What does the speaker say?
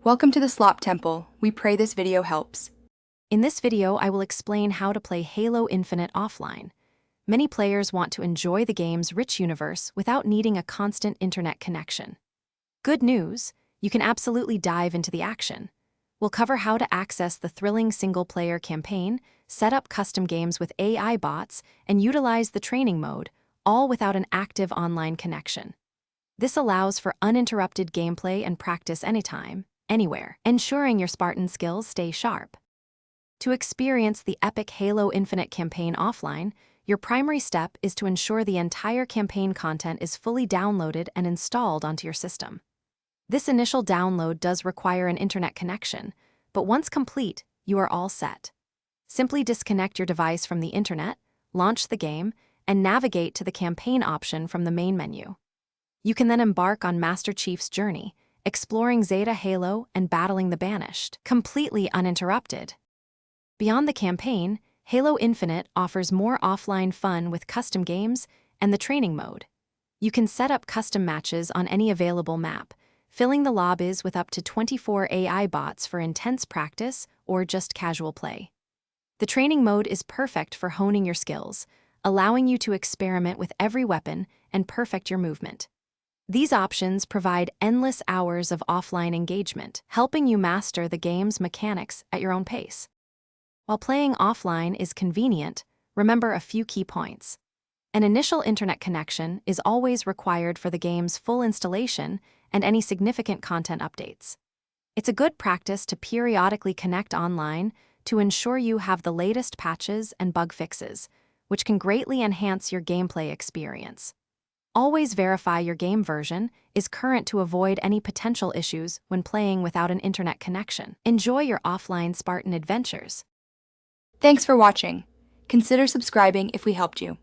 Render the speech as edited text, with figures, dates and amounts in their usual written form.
Welcome to the Slop Temple. We pray this video helps. In this video, I will explain how to play Halo Infinite offline. Many players want to enjoy the game's rich universe without needing a constant internet connection. Good news, you can absolutely dive into the action. We'll cover how to access the thrilling single-player campaign, set up custom games with AI bots, and utilize the training mode, all without an active online connection. This allows for uninterrupted gameplay and practice anytime, anywhere, ensuring your Spartan skills stay sharp. To experience the epic Halo Infinite campaign offline, your primary step is to ensure the entire campaign content is fully downloaded and installed onto your system. This initial download does require an internet connection, but once complete, you are all set. Simply disconnect your device from the internet, launch the game, and navigate to the campaign option from the main menu. You can then embark on Master Chief's journey, exploring Zeta Halo and battling the Banished, completely uninterrupted. Beyond the campaign, Halo Infinite offers more offline fun with custom games and the training mode. You can set up custom matches on any available map, filling the lobbies with up to 24 AI bots for intense practice or just casual play. The training mode is perfect for honing your skills, allowing you to experiment with every weapon and perfect your movement. These options provide endless hours of offline engagement, helping you master the game's mechanics at your own pace. While playing offline is convenient, remember a few key points. An initial internet connection is always required for the game's full installation and any significant content updates. It's a good practice to periodically connect online to ensure you have the latest patches and bug fixes, which can greatly enhance your gameplay experience. Always verify your game version is current to avoid any potential issues when playing without an internet connection. Enjoy your offline Spartan adventures. Thanks for watching. Consider subscribing if we helped you.